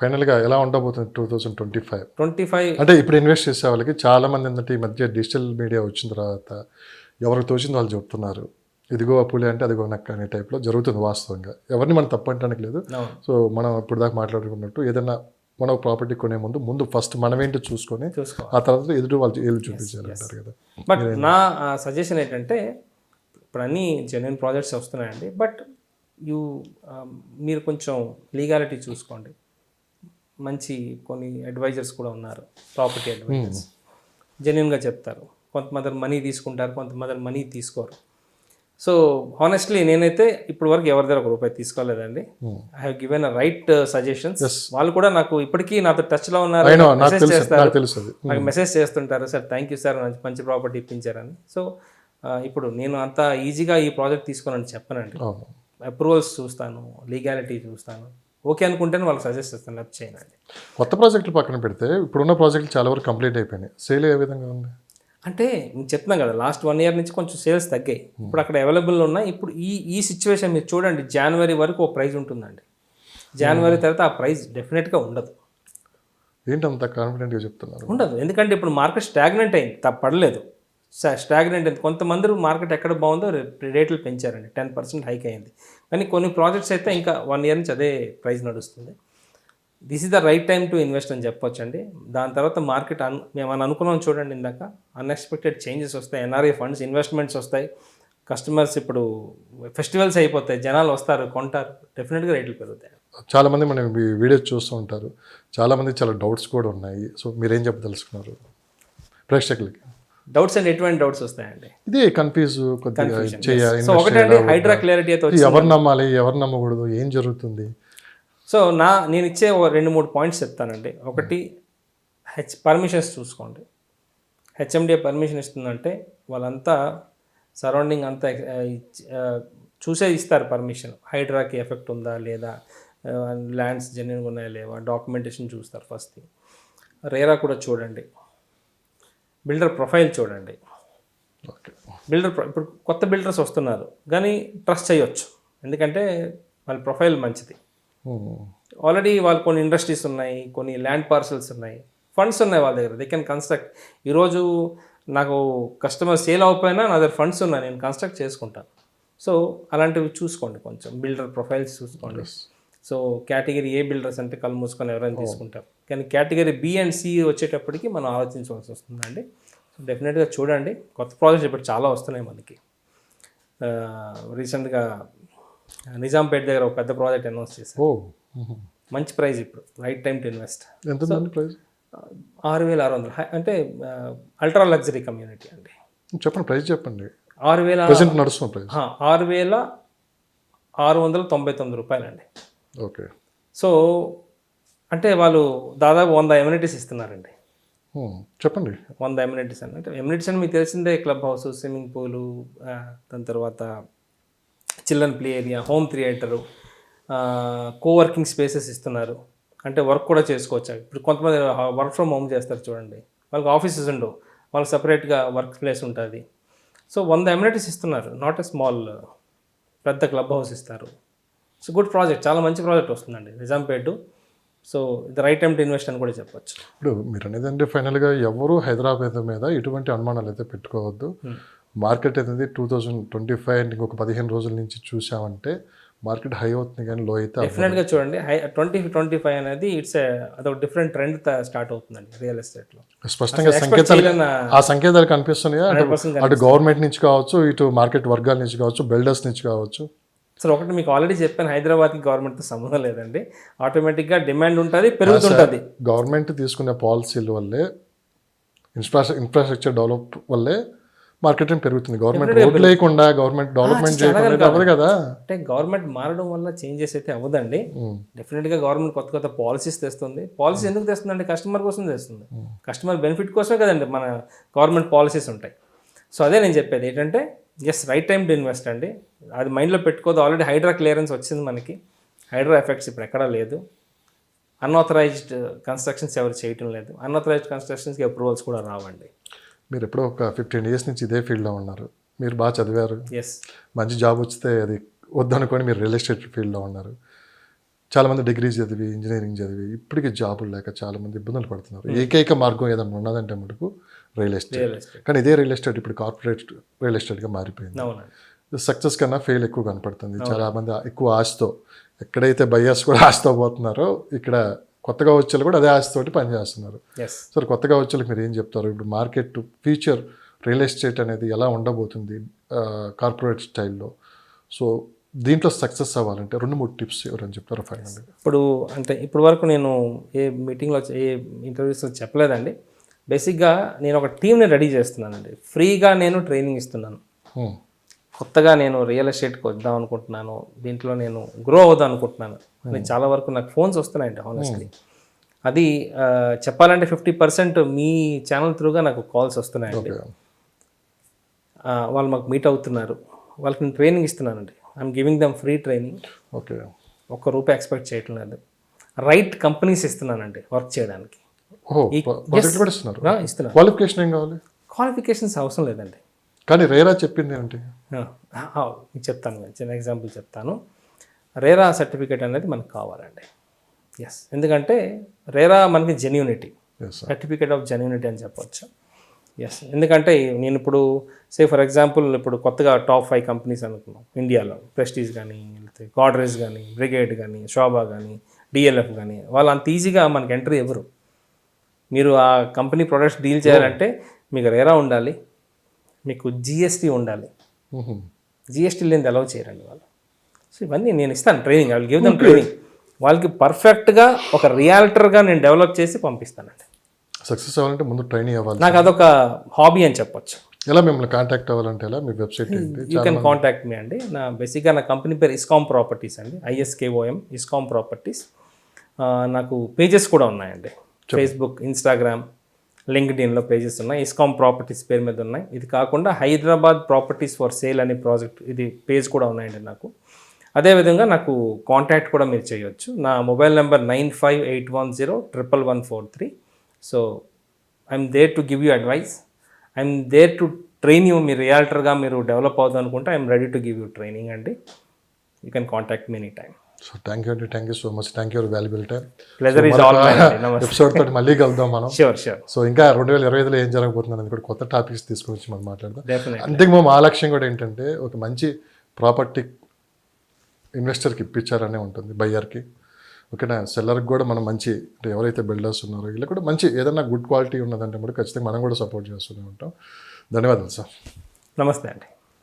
ఫైనల్గా ఎలా ఉండబోతుంది 2025? 25 అంటే ఇప్పుడు ఇన్వెస్ట్ చేసే వాళ్ళకి చాలామంది ఏంటంటే ఈ మధ్య డిజిటల్ మీడియా వచ్చిన తర్వాత ఎవరికి తోచింది వాళ్ళు చెప్తున్నారు. ఇదిగో పులి అంటే అదిగో నక్క అనే టైప్లో జరుగుతుంది వాస్తవంగా. ఎవరిని మనం తప్పు అంటానికి లేదు. అవును. సో మనం ఇప్పుడు దాకా మాట్లాడుకున్నట్టు ఏదైనా మనం ప్రాపర్టీ కొనే ముందు ఫస్ట్ మనమేంటో చూసుకొని చూసుకోవాలి. ఆ తర్వాత ఎదుటి వాళ్ళు ఏళ్ళు చూపించాలంటారు కదా. బట్ నా సజెషన్ ఏంటంటే ఇప్పుడు అన్నీ జెన్యున్ ప్రాజెక్ట్స్ వస్తున్నాయండి. బట్ యూ మీరు కొంచెం లీగాలిటీ చూసుకోండి. మంచి కొన్ని అడ్వైజర్స్ కూడా ఉన్నారు, ప్రాపర్టీ అడ్వైజర్స్. జెన్యున్గా చెప్తారు. కొంతమంది మనీ తీసుకుంటారు, కొంతమంది మనీ తీసుకోరు. సో హానెస్ట్లీ నేనైతే ఇప్పుడు వరకు ఎవరి దగ్గర ₹1 తీసుకోలేదండి. I have given a right suggestions. వాళ్ళు కూడా నాకు ఇప్పటికీ నాతో టచ్లో ఉన్నారు, మెసేజ్ చేస్తారు, నాకు మెసేజ్ చేస్తుంటారు, సార్ థ్యాంక్ యూ సార్ మంచి ప్రాపర్టీ ఇప్పించారని. సో ఇప్పుడు నేను అంత ఈజీగా ఈ ప్రాజెక్ట్ తీసుకోనని చెప్పనండి. అప్రూవల్స్ చూస్తాను, లీగాలిటీ చూస్తాను. ఓకే అనుకుంటేనే వాళ్ళకి సజెస్ట్ చేస్తాను, లేకపోతే చేయనండి. కొత్త ప్రాజెక్టులు పక్కన పెడితే ఇప్పుడున్న ప్రాజెక్టులు చాలా వరకు కంప్లీట్ అయిపోయినాయి. సేల్ ఏ విధంగా ఉంది అంటే నేను చెప్తున్నాను కదా, లాస్ట్ 1 year నుంచి కొంచెం సేల్స్ తగ్గాయి. ఇప్పుడు అక్కడ అవైలబుల్ ఉన్నాయి. ఇప్పుడు ఈ సిచ్యువేషన్ మీరు చూడండి, జనవరి వరకు ఒక ప్రైస్ ఉంటుందండి. జనవరి తర్వాత ఆ ప్రైస్ డెఫినెట్గా ఉండదు. ఏంటి అంత కాన్ఫిడెంట్గా చెప్తున్నారు? ఉండదు, ఎందుకంటే ఇప్పుడు మార్కెట్ స్టాగ్నెంట్ అయింది, పడలేదు. స్టాగ్నెంట్ అయింది. కొంతమంది మార్కెట్ ఎక్కడ బాగుందో రేట్లు పెంచారండి, 10% హైక్ అయింది. కానీ కొన్ని ప్రాజెక్ట్స్ అయితే ఇంకా 1 year నుంచి అదే ప్రైస్ నడుస్తుంది. This is the right time to invest అని చెప్పొచ్చండి. దాని తర్వాత మార్కెట్ మేము అనుకున్నాం చూడండి, ఇందాక అన్ఎక్స్పెక్టెడ్ చేంజెస్ వస్తాయి, ఎన్ఆర్ఐ ఫండ్స్ ఇన్వెస్ట్మెంట్స్ వస్తాయి, కస్టమర్స్ ఇప్పుడు ఫెస్టివల్స్ అయిపోతాయి, జనాలు వస్తారు, కొంటారు, డెఫినెట్గా రేట్లు పెరుగుతాయి. చాలామంది మనం వీడియోస్ చూస్తూ ఉంటారు, చాలామంది చాలా డౌట్స్ కూడా ఉన్నాయి. సో మీరేం చెప్పదలుచుకున్నారు ప్రేక్షకులకి? డౌట్స్ అండ్ ఎటువంటి డౌట్స్ వస్తాయండి? ఇది కన్ఫ్యూజ్ కొద్దిగా సో ఒకటండి, హైడ్రా క్లారిటీ అయితే ఎవరు నమ్మాలి, ఎవరు నమ్మకూడదు, ఏం జరుగుతుంది? సో నేను ఇచ్చే 2-3 పాయింట్స్ చెప్తానండి. ఒకటి, పర్మిషన్స్ చూసుకోండి. హెచ్ఎండిఏ పర్మిషన్ ఇస్తుందంటే వాళ్ళంతా సరౌండింగ్ అంతా చూసే ఇస్తారు పర్మిషన్. హైడ్రాకి ఎఫెక్ట్ ఉందా లేదా, ల్యాండ్స్ జెన్యున్గా ఉన్నాయా లేవా, డాక్యుమెంటేషన్ చూస్తారు ఫస్ట్ థింగ్. రేరా కూడా చూడండి, బిల్డర్ ప్రొఫైల్ చూడండి. ఇప్పుడు కొత్త బిల్డర్స్ వస్తున్నారు కానీ ట్రస్ట్ చేయొచ్చు, ఎందుకంటే వాళ్ళ ప్రొఫైల్ మంచిది. ఆల్రెడీ వాళ్ళు కొన్ని ఇండస్ట్రీస్ ఉన్నాయి, కొన్ని ల్యాండ్ పార్సల్స్ ఉన్నాయి, ఫండ్స్ ఉన్నాయి వాళ్ళ దగ్గర, దే కెన్ కన్స్ట్రక్ట్. ఈరోజు నాకు కస్టమర్ సేల్ అవ్వకపోయినా నా దగ్గర ఫండ్స్ ఉన్నాయి, నేను కన్స్ట్రక్ట్ చేసుకుంటాను. సో అలాంటివి చూసుకోండి, కొంచెం బిల్డర్ ప్రొఫైల్స్ చూసుకోండి. సో కేటగిరీ ఏ బిల్డర్స్ అంటే కళ్ళు మూసుకొని ఎవరైనా తీసుకుంటారు, కానీ కేటగిరీ బి అండ్ సి వచ్చేటప్పటికి మనం ఆలోచించవలసి వస్తుందండి. సో డెఫినెట్గా చూడండి. కొత్త ప్రాజెక్ట్స్ ఇప్పుడు చాలా వస్తున్నాయి మనకి. రీసెంట్గా నిజాంపేట దగ్గర ఒక పెద్ద ప్రాజెక్ట్ అనౌన్స్ చేశారు. మంచి ప్రైస్, ఇప్పుడు రైట్ టైం టు ఇన్వెస్ట్. ఎంత ప్రైస్? 6,600. అంటే అల్ట్రా లగ్జరీ కమ్యూనిటీ అండి. చెప్పండి, ప్రైస్ చెప్పండి. 6,000 నడుస్తున్న ప్రైస్ ₹6,699 అండి. ఓకే. సో అంటే వాళ్ళు దాదాపు 100 ఎమ్యూనిటీస్ ఇస్తున్నారండి. చెప్పండి. 100 ఎమ్యూనిటీస్ అని అంటే, ఎమ్యూనిటీస్ అని మీకు తెలిసిందే, క్లబ్ హౌస్, స్విమ్మింగ్ పూలు, దాని తర్వాత children play area, home theatre, coworking spaces ఇస్తున్నారు. అంటే వర్క్ కూడా చేసుకోవచ్చు. ఇప్పుడు కొంతమంది వర్క్ ఫ్రమ్ హోమ్ చేస్తారు చూడండి, వాళ్ళకి ఆఫీసెస్ ఉండవు, వాళ్ళకి సపరేట్గా వర్క్ ప్లేస్ ఉంటుంది. సో 100 ఎమ్యూనిటీస్ ఇస్తున్నారు, నాట్ ఎ స్మాల్. పెద్ద క్లబ్ హౌస్ ఇస్తారు. సో గుడ్ ప్రాజెక్ట్, చాలా మంచి ప్రాజెక్ట్ వస్తుందండి నిజాంపేట. సో ఇది రైట్ టైం టు ఇన్వెస్ట్ అని కూడా చెప్పొచ్చు. ఇప్పుడు మీరు అనేది అంటే ఫైనల్గా ఎవరు హైదరాబాద్ మీద ఎటువంటి అనుమానాలు అయితే పెట్టుకోవద్దు. మార్కెట్ అనేది 2025 ఇంకొక 15 రోజుల నుంచి చూసామంటే మార్కెట్ హై అవుతుంది, కానీ లో అయితే డెఫినెట్గా చూడండి. 2025 అనేది అదొక డిఫరెంట్ ట్రెండ్ స్టార్ట్ అవుతుందండి రియల్ ఎస్టేట్లో. స్పష్టంగా సంకేతాలు కనిపిస్తున్నాయా? అటు గవర్నమెంట్ నుంచి కావచ్చు, ఇటు మార్కెట్ వర్గాల నుంచి కావచ్చు, బిల్డర్స్ నుంచి కావచ్చు. సార్ ఒకటి మీకు ఆల్రెడీ చెప్పాను, హైదరాబాద్కి గవర్నమెంట్తో సంబంధం లేదండి. ఆటోమేటిక్గా డిమాండ్ ఉంటుంది, పెరుగుతుంటుంది. గవర్నమెంట్ తీసుకునే పాలసీల వల్లే, ఇన్ఫ్రాస్ట్రక్చర్ డెవలప్ వల్లే మార్కెటింగ్ పెరుగుతుంది. గవర్నమెంట్ రోడ్ లేకుండా, గవర్నమెంట్ డెవలప్మెంట్ చేయకుండా అవ్వదు కదా. అంటే గవర్నమెంట్ మారడం వల్ల చేంజెస్ అయితే అవ్వదండి. డెఫినెట్గా గవర్నమెంట్ కొత్త కొత్త పాలసీస్ తెస్తుంది. పాలసీ ఎందుకు తెస్తుందండి? కస్టమర్ కోసం తెస్తుంది. కస్టమర్ బెనిఫిట్ కోసమే కదండి మన గవర్నమెంట్ పాలసీస్ ఉంటాయి. సో అదే నేను చెప్పేది ఏంటంటే, yes right time to invest అండి, అది మైండ్లో పెట్టుకోదు. ఆల్రెడీ హైడ్రా క్లియరెన్స్ వచ్చింది మనకి, హైడ్రా ఎఫెక్ట్స్ ఇప్పుడు ఎక్కడా లేదు. అన్ఆథరైజ్డ్ కన్స్ట్రక్షన్స్ ఎవరు చేయటం లేదు. అన్ఆథరైజ్డ్ కన్స్ట్రక్షన్స్కి అప్రూవల్స్ కూడా రావండి. మీరు ఎప్పుడో ఒక 15 years నుంచి ఇదే ఫీల్డ్లో ఉన్నారు, మీరు బాగా చదివారు, ఎస్ మంచి జాబ్ వస్తే అది వద్దనుకొని మీరు రియల్ ఎస్టేట్ ఫీల్డ్లో ఉన్నారు. చాలామంది డిగ్రీ చదివి ఇంజనీరింగ్ చదివి ఇప్పటికీ జాబులు లేక చాలామంది ఇబ్బందులు పడుతున్నారు. ఏకైక మార్గం ఏదైనా ఉన్నదంటే మటుకు రియల్ ఎస్టేట్. Real estate. కానీ ఇదే రియల్ ఎస్టేట్ ఇప్పుడు కార్పొరేట్ రియల్ ఎస్టేట్గా మారిపోయింది. అవునండి. సక్సెస్ కన్నా ఫెయిల్ ఎక్కువ కనపడుతుంది. చాలామంది ఎక్కువ ఆశతో, ఎక్కడైతే బయ్యర్స్ కూడా ఆశతో పోతున్నారో ఇక్కడ కొత్తగా వచ్చేలు కూడా అదే ఆశతోటి పనిచేస్తున్నారు. ఎస్. సరే, కొత్తగా వచ్చేలకు మీరు ఏం చెప్తారు? ఇప్పుడు మార్కెట్ ఫ్యూచర్ రియల్ ఎస్టేట్ అనేది ఎలా ఉండబోతుంది కార్పొరేట్ స్టైల్లో? సో దీంట్లో సక్సెస్ అవ్వాలంటే 2-3 టిప్స్ ఎవరని చెప్తారు ఫైనల్గా? ఇప్పుడు అంటే ఇప్పుడు వరకు నేను ఏ మీటింగ్లో ఏ ఇంటర్వ్యూస్లో చెప్పలేదండి. బేసిక్గా నేను ఒక టీంని రెడీ చేస్తున్నానండి. ఫ్రీగా నేను ట్రైనింగ్ ఇస్తున్నాను. కొత్తగా నేను రియల్ ఎస్టేట్కి వద్దాం అనుకుంటున్నాను, దీంట్లో నేను గ్రో అవుదాం అనుకుంటున్నాను అని చాలా వరకు నాకు ఫోన్స్ వస్తున్నాయండి హానెస్ట్లీ. అది చెప్పాలంటే 50% మీ ఛానల్ త్రూగా నాకు కాల్స్ వస్తున్నాయండి. వాళ్ళు మాకు మీట్ అవుతున్నారు, వాళ్ళకి నేను ట్రైనింగ్ ఇస్తున్నానండి. I'm giving them free training. Okay. ₹1 expect చేయటం లేదు. రైట్ కంపెనీస్ ఇస్తున్నానండి వర్క్ చేయడానికి. ఇస్తున్నారు. ఇస్తున్నాను. క్వాలిఫికేషన్ ఏం కావాలి? క్వాలిఫికేషన్స్ అవసరం లేదండి. కానీ రేరా చెప్పింది ఏంటి? మీకు చెప్తాను, చిన్న ఎగ్జాంపుల్ చెప్తాను. రేరా సర్టిఫికేట్ అనేది మనకు కావాలండి. ఎస్, ఎందుకంటే రేరా మనకి జెన్యూనిటీ, సర్టిఫికేట్ ఆఫ్ జెన్యూనిటీ అని చెప్పొచ్చు. ఎస్, ఎందుకంటే నేను ఇప్పుడు ఫర్ ఎగ్జాంపుల్ ఇప్పుడు కొత్తగా టాప్ 5 కంపెనీస్ అనుకున్నాం ఇండియాలో. ప్రెస్టీజ్ కానీ, గాడ్రేజ్ కానీ, బ్రిగేడ్ కానీ, శోభా కానీ, డిఎల్ఎఫ్ కానీ, వాళ్ళు అంత ఈజీగా మనకి ఎంట్రీ ఎవరు. మీరు ఆ కంపెనీ ప్రొడక్ట్స్ డీల్ చేయాలంటే మీకు రేరా ఉండాలి, మీకు జిఎస్టీ ఉండాలి. జిఎస్టీ లేనిది అలౌ చేయరండి వాళ్ళు. సో ఇవన్నీ నేను ఇస్తాను training. I will give them training. వాళ్ళకి పర్ఫెక్ట్గా ఒక రియాల్టర్గా నేను డెవలప్ చేసి పంపిస్తానండి. సక్సెస్ అవ్వాలంటే ముందు ట్రైనింగ్ అవ్వాలి. నాకు అదొక హాబీ అని చెప్పొచ్చు. ఎలా మిమ్మల్ని కాంటాక్ట్ అవ్వాలంటే ఎలా? మీ వెబ్సైట్ ఏంటి? యూ కెన్ కాంటాక్ట్ మీ అండి. బేసిక్గా నా కంపెనీ పేరు ఇస్కామ్ ప్రాపర్టీస్ అండి. ISKOM, ISKOM properties. నాకు పేజెస్ కూడా ఉన్నాయండి. ఫేస్బుక్, ఇన్స్టాగ్రామ్, లింక్డ్ఇన్లో పేజెస్ ఉన్నాయి. ఇస్కామ్ ప్రాపర్టీస్ పేరు మీద ఉన్నాయి. ఇది కాకుండా హైదరాబాద్ ప్రాపర్టీస్ ఫర్ సేల్ అనే ప్రాజెక్ట్, ఇది పేజ్ కూడా ఉన్నాయండి నాకు. అదేవిధంగా నాకు కాంటాక్ట్ కూడా మీరు చేయొచ్చు. నా mobile number 9581011143. So I'm there to give you advice. I'm there to train you. మీరు రియాల్టర్గా మీరు డెవలప్ అవుతుంది అనుకుంటే I'm ready to give you training అండి. You can contact me any time. So thank you so much. Thank you, valuable time. Pleasure is all mine. Episode తోటి మళ్ళీ కలుద్దాం మనం. షూర్. సో ఇంకా 2025లో ఏం జరగబోతుంది అనేది కూడా కొత్త టాపిక్స్ తీసుకొని వచ్చి మనం మాట్లాడదాం. డెఫినెట్లీ. అంతకు మా లక్ష్యం కూడా ఏంటంటే ఒక మంచి ప్రాపర్టీ ఇన్వెస్టర్కి ఇప్పించారనే ఉంటుంది, బయ్యర్కి. ఓకేనా? సెల్లర్కి కూడా మనం మంచి, అంటే ఎవరైతే బిల్డర్స్ ఉన్నారో వీళ్ళు కూడా మంచి ఏదైనా గుడ్ క్వాలిటీ ఉన్నదంటే కూడా ఖచ్చితంగా మనం కూడా సపోర్ట్ చేస్తూనే ఉంటాం. ధన్యవాదాలు సార్. నమస్తే అండి.